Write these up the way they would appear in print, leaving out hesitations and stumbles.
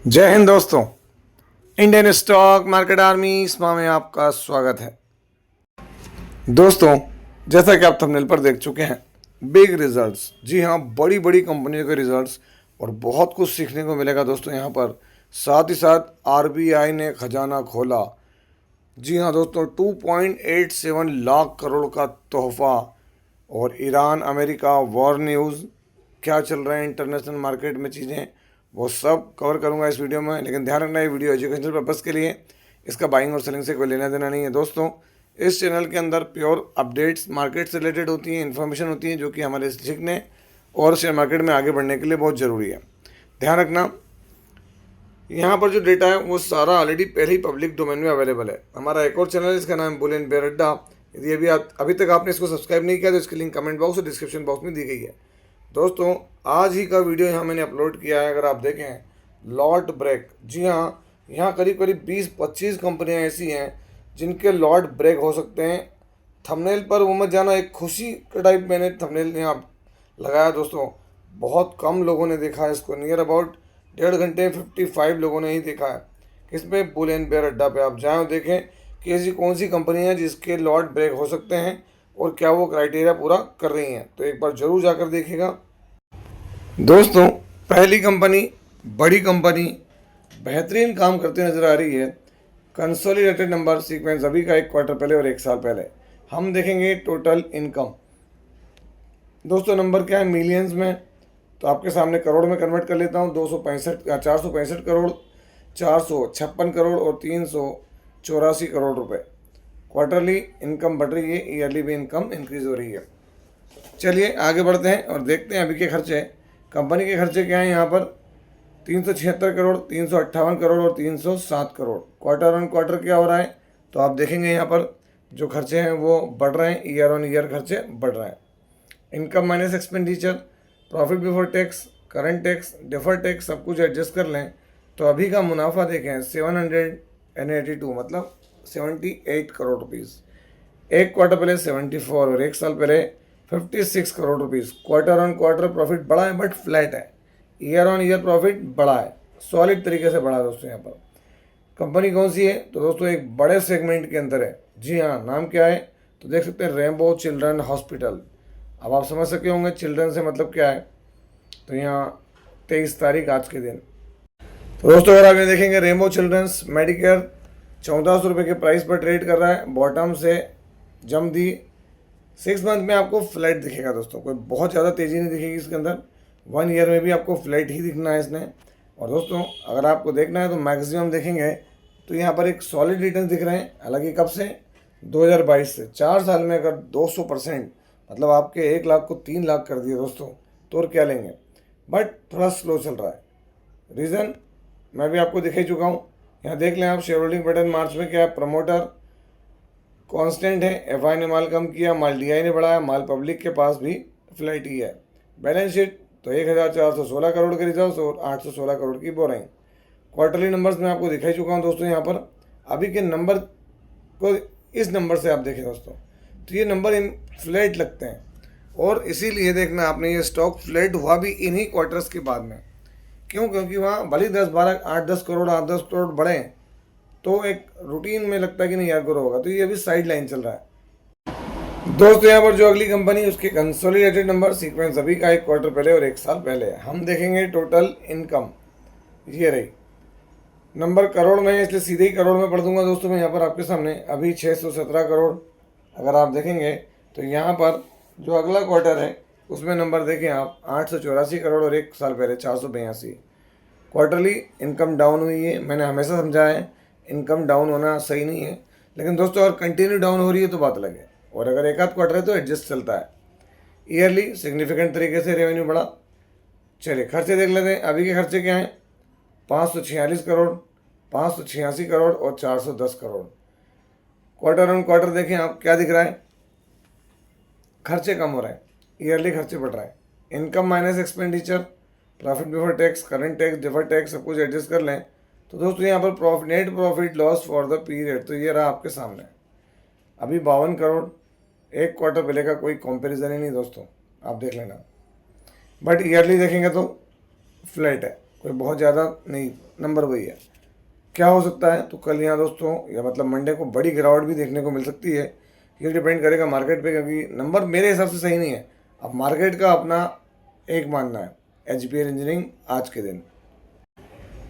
जय हिंद दोस्तों। Indian stock market army इसमा में आपका स्वागत है। दोस्तों, जैसा कि आप थंबनेल पर देख चुके हैं, बिग रिजल्ट्स, जी हाँ, बड़ी बड़ी कंपनियों के रिजल्ट्स और बहुत कुछ सीखने को मिलेगा दोस्तों यहाँ पर। साथ ही साथ आरबीआई ने खजाना खोला। जी हाँ दोस्तों, 2.87 लाख करोड़ का तोहफा। और ईरान अमेरिका वॉर न्यूज़, क्या चल रहा है इंटरनेशनल मार्केट में चीज़ें, वो सब कवर करूंगा इस वीडियो में। लेकिन ध्यान रखना, ये वीडियो एजुकेशनल पर्पज़ के लिए, इसका बाइंग और सेलिंग से कोई लेना देना नहीं है दोस्तों। इस चैनल के अंदर प्योर अपडेट्स मार्केट से रिलेटेड होती हैं, इन्फॉर्मेशन होती है जो कि हमारे सीखने और शेयर मार्केट में आगे बढ़ने के लिए बहुत ज़रूरी है। ध्यान रखना, यहाँ पर जो डेटा है वो सारा ऑलरेडी पहले ही पब्लिक डोमेन में अवेलेबल है। हमारा एक और चैनल है, इसका नाम है बुल एंड बेयर अड्डा। यदि अभी तक आपने इसको सब्सक्राइब नहीं किया तो इसकी लिंक कमेंट बॉक्स और डिस्क्रिप्शन बॉक्स में दी गई है। दोस्तों, आज ही का वीडियो यहाँ मैंने अपलोड किया है, अगर आप देखें, लॉट ब्रेक। जी हाँ, यहाँ करीब करीब 20-25 कंपनियाँ ऐसी हैं जिनके लॉट ब्रेक हो सकते हैं। थंबनेल पर वो मत जाना, एक खुशी का टाइप मैंने थंबनेल यहाँ लगाया दोस्तों। बहुत कम लोगों ने देखा है इसको, नियर अबाउट 1.5 घंटे 55 लोगों ने ही देखा है। किसमें? बुल एंड बेयर अड्डा पे आप जाएँ और देखें कि ऐसी कौन सी कंपनी है जिसके लॉट ब्रेक हो सकते हैं और क्या वो क्राइटेरिया पूरा कर रही हैं। तो एक बार ज़रूर जाकर देखिएगा दोस्तों। पहली कंपनी, बड़ी कंपनी, बेहतरीन काम करते नज़र आ रही है। कंसोलिडेटेड नंबर सीक्वेंस अभी का 1 क्वार्टर पहले और 1 साल पहले हम देखेंगे। टोटल इनकम दोस्तों, नंबर क्या है मिलियंस में, तो आपके सामने करोड़ में कन्वर्ट कर लेता हूँ। 465 करोड़, 456 करोड़ और 384 करोड़ रुपए। क्वार्टरली इनकम बढ़ रही है, ईयरली भी इनकम इंक्रीज हो रही है। चलिए आगे बढ़ते हैं और देखते हैं अभी के खर्चे। कंपनी के खर्चे क्या हैं यहाँ पर? 376 करोड़, 358 करोड़ और 307 करोड़। क्वार्टर ऑन क्वार्टर क्या हो रहा है, तो आप देखेंगे यहाँ पर जो खर्चे हैं वो बढ़ रहे हैं, ईयर ऑन ईयर खर्चे बढ़ रहे हैं। Income minus expenditure, profit before tax, current tax, defer tax सब कुछ एडजस्ट कर लें तो अभी का मुनाफा देखें 782, मतलब 78 करोड़ रुपीज़। 1 क्वार्टर पहले 74 और 1 साल पहले 56 crore rupees. Quarter on quarter profit बढ़ा है बट फ्लैट है। ईयर ऑन ईयर प्रॉफिट बढ़ा है, सॉलिड तरीके से बढ़ा है दोस्तों। यहाँ पर कंपनी कौन सी है, तो दोस्तों एक बड़े सेगमेंट के अंदर है। जी हाँ, नाम क्या है, तो देख सकते हैं रेनबो चिल्ड्रन हॉस्पिटल। अब आप समझ सके होंगे चिल्ड्रन से मतलब क्या है, तो यहाँ 23 तारीख आज के दिन। तो दोस्तों अगर आप ये देखेंगे, रेनबो चिल्ड्रंस मेडिकेयर 1400 रुपये के प्राइस पर ट्रेड कर रहा है। बॉटम से जम दी, 6 मंथ में आपको फ्लैट दिखेगा दोस्तों, कोई बहुत ज़्यादा तेज़ी नहीं दिखेगी इसके अंदर। 1 ईयर में भी आपको फ्लैट ही दिखना है इसने। और दोस्तों अगर आपको देखना है तो मैक्सिमम देखेंगे तो यहाँ पर एक सॉलिड रिटर्न दिख रहे हैं। हालांकि कब से? 2022 से। 4 साल में अगर 200%, मतलब आपके 1 लाख को 3 लाख कर दिए दोस्तों, तो और क्या लेंगे। बट थोड़ा स्लो चल रहा है। रीज़न मैं भी आपको दिखा ही चुका हूँ। यहाँ देख लें आप, शेयर होल्डिंग पैटर्न मार्च में क्या है, प्रमोटर कांस्टेंट है, एफआई ने माल कम किया, माल डीआई ने बढ़ाया, माल पब्लिक के पास भी फ्लैट ही है। बैलेंस शीट तो 1416 करोड़ के रिजर्व्स और 816 करोड़ की बोरिंग। क्वार्टरली नंबर्स में आपको दिखाई चुका हूँ दोस्तों। यहाँ पर अभी के नंबर को इस नंबर से आप देखें दोस्तों, तो ये नंबर इन फ्लैट लगते हैं। और इसीलिए देखना आपने, ये स्टॉक फ्लैट हुआ भी इन्हीं क्वार्टर्स के बाद में। क्यों? क्योंकि वहाँ भले 10-12, 8-10 करोड़, 8-10 करोड़ बढ़े तो एक रूटीन में लगता है कि नहीं यार ग्रो होगा, तो ये अभी साइड लाइन चल रहा है दोस्तों। यहाँ पर जो अगली कंपनी, उसके कंसोलिडेटेड नंबर सीक्वेंस अभी का 1 क्वार्टर पहले और 1 साल पहले हम देखेंगे। टोटल इनकम ये रही, नंबर करोड़ में है इसलिए सीधे ही करोड़ में पढ़ दूंगा दोस्तों मैं यहाँ पर आपके सामने। अभी 617 करोड़ अगर आप देखेंगे तो यहाँ पर जो अगला क्वार्टर है उसमें नंबर देखें आप, 884 करोड़ और 1 साल पहले 482। क्वार्टरली इनकम डाउन हुई है। मैंने हमेशा समझाया है इनकम डाउन होना सही नहीं है, लेकिन दोस्तों अगर कंटिन्यू डाउन हो रही है तो बात अलग है, और अगर एक आध क्वार्टर है तो एडजस्ट चलता है। ईयरली सिग्निफिकेंट तरीके से रेवेन्यू बढ़ा। चलिए खर्चे देख लेते हैं। अभी के खर्चे क्या हैं? 546 करोड़, 586 करोड़ और 410 करोड़। क्वार्टर ऑन क्वार्टर देखें आप, क्या दिख रहा है? खर्चे कम हो रहे हैं, ईयरली खर्चे बढ़ रहे हैं। Income minus expenditure, profit before tax, current tax, defer tax सब कुछ एडजस्ट कर लें तो दोस्तों यहाँ पर net profit loss for the period, तो ये रहा आपके सामने। अभी 52 करोड़, 1 क्वार्टर पहले का कोई कंपैरिजन ही नहीं दोस्तों, आप देख लेना। बट ईयरली देखेंगे तो फ्लैट है। कोई बहुत ज़्यादा नहीं, नंबर वही है। क्या हो सकता है, तो कल यहाँ दोस्तों या मतलब मंडे को बड़ी गिरावट भी देखने को मिल सकती है। ये डिपेंड करेगा मार्केट पे, क्योंकि नंबर मेरे हिसाब से सही नहीं है। अब मार्केट का अपना एक मानना है। HBL इंजीनियरिंग आज के दिन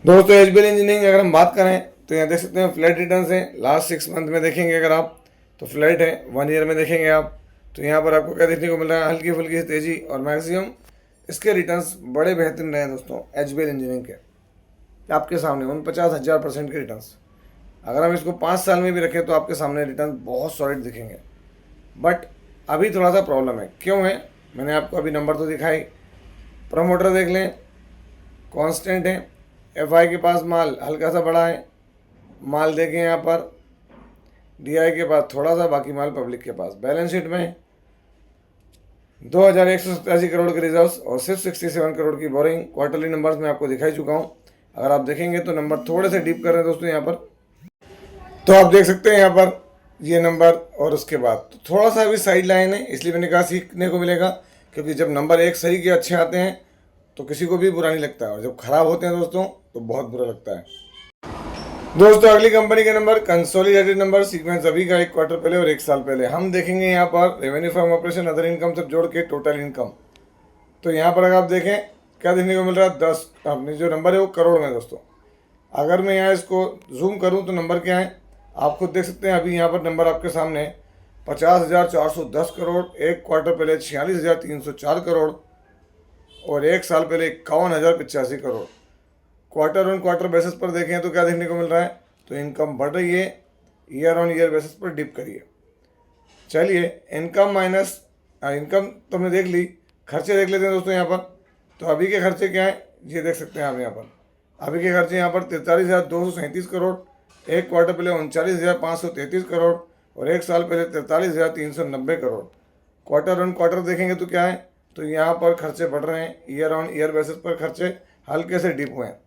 दोस्तों, HBL इंजीनियरिंग अगर हम बात करें तो यहाँ देख सकते हैं फ्लैट रिटर्न्स हैं। लास्ट 6 मंथ में देखेंगे अगर आप तो फ्लैट है। 1 ईयर में देखेंगे आप तो यहाँ पर आपको क्या देखने को मिल रहा है, हल्की फुल्की तेज़ी, और मैक्सिमम इसके रिटर्न्स बड़े बेहतरीन रहे हैं दोस्तों HBL इंजीनियरिंग के। आपके सामने 49,000% के रिटर्न्स, अगर हम इसको 5 साल में भी रखें तो आपके सामने रिटर्न बहुत सॉलिड दिखेंगे। बट अभी थोड़ा सा प्रॉब्लम है। क्यों है, मैंने आपको अभी नंबर तो दिखाई। प्रमोटर देख लें, कांस्टेंट है। FI के पास माल हल्का सा बड़ा है, माल देखें यहाँ पर। DI के पास थोड़ा सा, बाकी माल पब्लिक के पास। बैलेंस शीट में 2,187 करोड़ के रिजर्व्स और सिर्फ 67 करोड़ की बोरिंग। क्वार्टरली नंबर्स में आपको दिखाई चुका हूँ। अगर आप देखेंगे तो नंबर थोड़े से डीप कर रहे हैं दोस्तों यहाँ पर, तो आप देख सकते हैं यहाँ पर ये नंबर, और उसके बाद तो थोड़ा सा अभी साइड लाइन है। इसलिए मैंने कहा सीखने को मिलेगा, क्योंकि जब नंबर एक सही के अच्छे आते हैं तो किसी को भी बुरा नहीं लगता है, और जब खराब होते हैं दोस्तों तो बहुत बुरा लगता है। दोस्तों अगली कंपनी के नंबर, कंसोलिडेटेड नंबर सीक्वेंस अभी का 1 क्वार्टर पहले और 1 साल पहले। हम देखेंगे यहाँ पर revenue from operation, other income सब जोड़ के टोटल इनकम। तो यहाँ पर अगर आप देखें क्या देखने को मिल रहा है, 10 अपने जो नंबर है वो करोड़ में दोस्तों। अगर मैं यहाँ इसको जूम करूँ तो नंबर क्या है आप खुद देख सकते हैं। अभी यहाँ पर नंबर आपके सामने 50,410 करोड़, 1 क्वार्टर पहले 46,304 करोड़, और 1 साल पहले 51,085 crore. Quarter on quarter basis पर देखें तो क्या देखने को मिल रहा है, तो इनकम बढ़ रही है। ईयर ऑन ईयर बेसिस पर डिप करिए। चलिए इनकम माइनस इनकम तो हमने देख ली, खर्चे देख लेते हैं दोस्तों यहाँ पर। तो अभी के खर्चे क्या हैं ये देख सकते हैं आप यहाँ पर। अभी के खर्चे यहाँ पर 43,237 करोड़, 1 क्वार्टर पहले 39,533 करोड़, और 1 साल पहले 43,390 करोड़। क्वार्टर ऑन क्वार्टर देखेंगे तो क्या है, तो यहाँ पर खर्चे बढ़ रहे हैं। ईयर ऑन ईयर बेसिस पर खर्चे हल्के से डिप हुए हैं।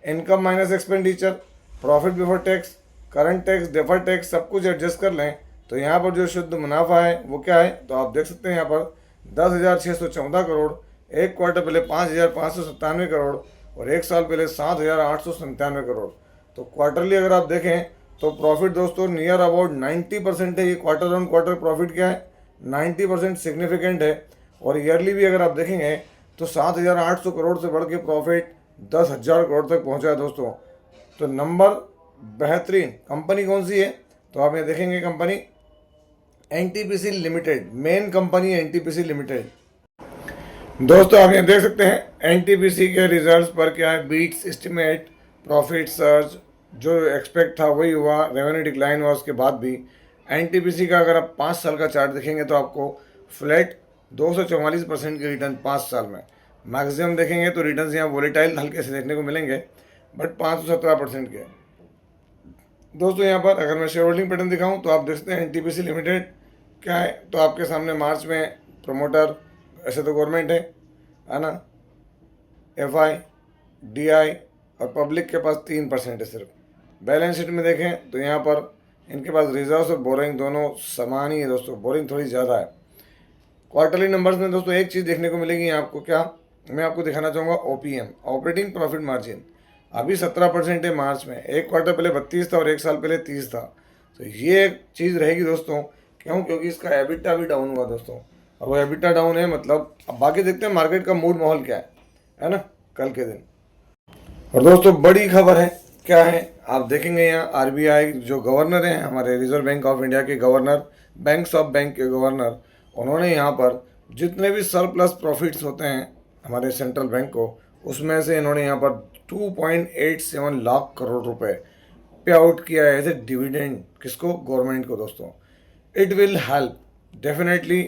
Income minus expenditure, profit before tax, current tax, deferred tax सब कुछ एडजस्ट कर लें तो यहाँ पर जो शुद्ध मुनाफा है वो क्या है, तो आप देख सकते हैं यहाँ पर 10,614 करोड़, 1 क्वार्टर पहले 5,597 करोड़, और 1 साल पहले 7,897 करोड़। तो क्वार्टरली अगर आप देखें तो प्रॉफिट दोस्तों नियर अबाउट 90% है। ये क्वार्टर ऑन क्वार्टर प्रॉफिट क्या है 90% सिग्निफिकेंट है। और ईयरली भी अगर आप देखेंगे तो 7,800 करोड़ से बढ़ के प्रॉफिट 10,000 करोड़ तक पहुंचा है दोस्तों। तो नंबर बेहतरीन। कंपनी कौन सी है, तो आप ये देखेंगे company NTPC limited, main company NTPC limited. दोस्तों आप ये देख सकते हैं NTPC के रिजल्ट्स पर क्या है, बीट्स, एस्टिमेट, प्रॉफिट सर्ज, जो एक्सपेक्ट था वही हुआ। रेवेन्यू डिक्लाइन हुआ उसके बाद भी। NTPC का अगर आप 5 साल का चार्ट देखेंगे तो आपको फ्लैट 244% के रिटर्न 5 साल में। मैक्सिमम देखेंगे तो रिटर्न्स यहाँ वोलेटाइल हल्के से देखने को मिलेंगे, बट 517% के। दोस्तों यहाँ पर अगर मैं शेयर होल्डिंग पैटर्न दिखाऊँ तो आप देख सकते हैं NTPC लिमिटेड क्या है, तो आपके सामने मार्च में प्रमोटर, ऐसे तो गवर्नमेंट है ना, FI, DI और पब्लिक के पास 3% है सिर्फ। बैलेंस शीट में देखें तो यहाँ पर इनके पास रिजर्व्स और बोरिंग दोनों समान ही है दोस्तों, बोरिंग थोड़ी ज़्यादा है। क्वार्टरली नंबर्स में दोस्तों एक चीज़ देखने को मिलेगी आपको, क्या मैं आपको दिखाना चाहूँगा, OPM, ऑपरेटिंग प्रॉफिट मार्जिन। अभी 17% है मार्च में, 1 क्वार्टर पहले 32 था और 1 साल पहले 30 था। तो ये एक चीज़ रहेगी दोस्तों, क्यों, क्योंकि इसका एबिटा भी डाउन हुआ दोस्तों, और वो एबिटा डाउन है मतलब। अब बाकी देखते हैं मार्केट का मूड माहौल क्या है ना कल के दिन। और दोस्तों बड़ी खबर है, क्या है आप देखेंगे यहाँ RBI जो गवर्नर हैं, हमारे रिजर्व बैंक ऑफ इंडिया के गवर्नर, बैंक्स ऑफ बैंक के गवर्नर, उन्होंने यहाँ पर जितने भी सरप्लस प्रॉफिट्स होते हैं हमारे सेंट्रल बैंक को, उसमें से इन्होंने यहाँ पर 2.87 लाख करोड़ रुपए पे आउट किया है एज ए डिविडेंड। किसको, गवर्नमेंट को दोस्तों। It will help, definitely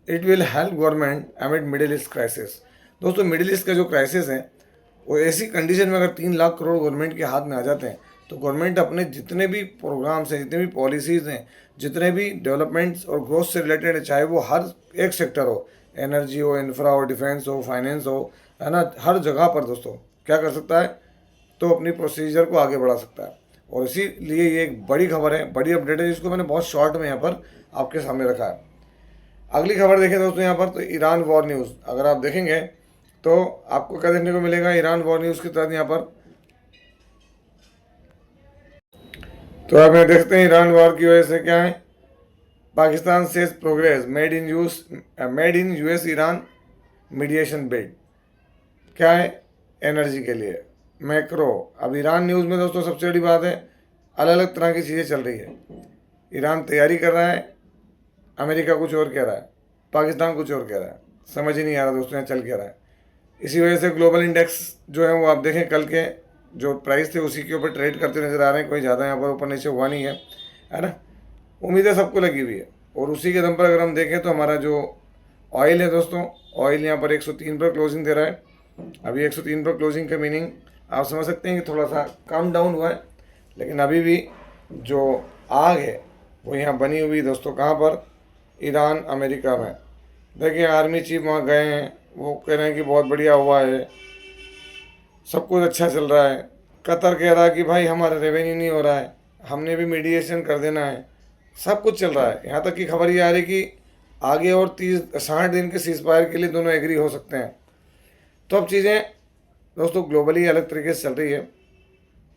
it will help government एमिड middle east crisis. दोस्तों मिडिल ईस्ट का जो क्राइसिस है वो ऐसी कंडीशन में अगर 3 लाख करोड़ गवर्नमेंट के हाथ में आ जाते हैं तो गवर्नमेंट अपने जितने भी प्रोग्राम्स हैं, जितने भी पॉलिसीज़ हैं, जितने भी डेवलपमेंट्स और ग्रोथ से रिलेटेड है, चाहे वो हर एक सेक्टर हो, एनर्जी हो, इंफ्रा हो, डिफेंस हो, फाइनेंस हो, है ना, हर जगह पर दोस्तों क्या कर सकता है, तो अपनी प्रोसीजर को आगे बढ़ा सकता है। और इसीलिए ये एक बड़ी खबर है, बड़ी अपडेट है, जिसको मैंने बहुत शॉर्ट में यहाँ पर आपके सामने रखा है। अगली खबर देखें दोस्तों यहाँ पर, तो ईरान वॉर न्यूज़। अगर आप देखेंगे तो आपको क्या देखने को मिलेगा, ईरान वॉर न्यूज़ के तहत यहाँ पर तो आप यहाँ देखते हैं ईरान वॉर की वजह से क्या है, Pakistan says progress made in US Iran mediation bid, क्या है, एनर्जी के लिए मैक्रो। अब ईरान न्यूज़ में दोस्तों सबसे बड़ी बात है, अलग अलग तरह की चीज़ें चल रही है। ईरान तैयारी कर रहा है, अमेरिका कुछ और कह रहा है, पाकिस्तान कुछ और कह रहा है, समझ ही नहीं आ रहा दोस्तों यहाँ चल क्या रहा है। इसी वजह से ग्लोबल इंडेक्स जो है वो आप देखें कल के जो प्राइस थे उसी के ऊपर ट्रेड करते नजर आ रहे हैं, कोई ज़्यादा यहाँ पर ऊपर नीचे हुआ नहीं है ना। उम्मीदें सबको लगी हुई है और उसी के दम पर अगर हम देखें तो हमारा जो ऑयल है दोस्तों, ऑयल यहाँ पर 103 पर क्लोजिंग दे रहा है। अभी 103 पर क्लोजिंग का मीनिंग आप समझ सकते हैं कि थोड़ा सा कम डाउन हुआ है, लेकिन अभी भी जो आग है वो यहाँ बनी हुई दोस्तों, कहाँ पर, ईरान अमेरिका में। देखिए आर्मी चीफ वहाँ गए हैं, वो कह रहे हैं कि बहुत बढ़िया हुआ है, सब कुछ अच्छा चल रहा है। कतर कह रहा है कि भाई हमारा रेवेन्यू नहीं हो रहा है, हमने भी मीडिएशन कर देना है, सब कुछ चल रहा है। यहाँ तक की खबर ये आ रही कि आगे और 60 दिन के सीज फायर के लिए दोनों एग्री हो सकते हैं। तो अब चीज़ें दोस्तों ग्लोबली अलग तरीके से चल रही है,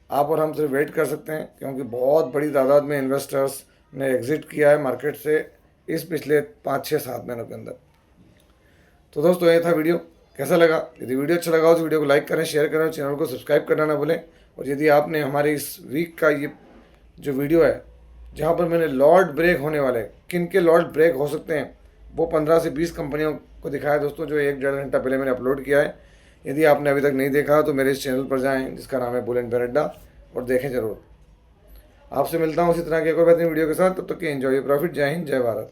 आप और हम सिर्फ वेट कर सकते हैं, क्योंकि बहुत बड़ी तादाद में इन्वेस्टर्स ने एग्जिट किया है मार्केट से इस पिछले 5-6-7 महीनों के अंदर। तो दोस्तों ये था वीडियो, कैसा लगा? यदि वीडियो अच्छा लगा हो तो वीडियो को लाइक करें, शेयर करें और चैनल को सब्सक्राइब करना ना भूलें। और यदि आपने हमारे इस वीक का ये जो वीडियो है जहाँ पर मैंने लॉर्ड ब्रेक होने वाले, किन के लॉर्ड ब्रेक हो सकते हैं, वो 15 से 20 कंपनियों को दिखाया दोस्तों, जो 1-1.5 घंटा पहले मैंने अपलोड किया है। यदि आपने अभी तक नहीं देखा तो मेरे इस चैनल पर जाएँ जिसका नाम है बुल एंड बेयर अड्डा, और देखें ज़रूर। आपसे मिलता हूँ उसी तरह के एक और बेहतरीन वीडियो के साथ, तब तक के एंजॉय प्रॉफिट। जय हिंद, जय भारत।